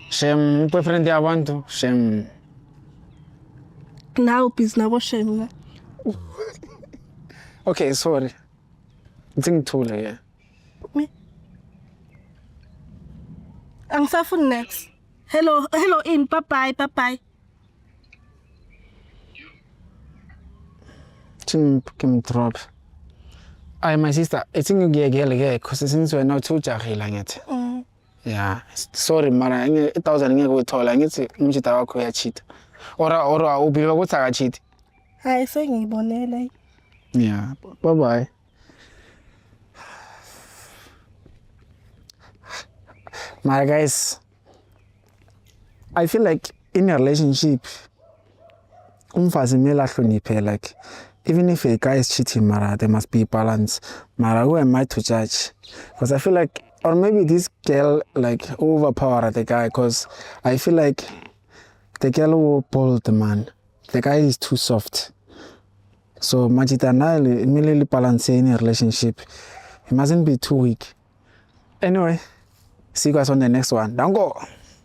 Shem boyfriend yabantu shem. Now busy nabo shem. Okay, sorry. Ngithule yeah. Me. Angisafuni next. Hello in bye bye. Kim drop. My sister, I think ngiyekele because since we're not too jahila ngithi. Yeah, sorry mara 1000 ngeke uyithola ngithi umjida wakho uyacheat. Ora ubika ukuthi akacheat. Hayi sengiyibonela. Yeah, bye. My guys, I feel like in a relationship, umfazi kumele ahloniphe, like even if a guy is cheating, mara, there must be balance. Mara, who am I to judge? Because I feel like, or maybe this girl like overpowered the guy, because I feel like the girl will pull the man. The guy is too soft. So majitana immediately balance in a relationship. He mustn't be too weak. Anyway, see you guys on the next one. Don't go.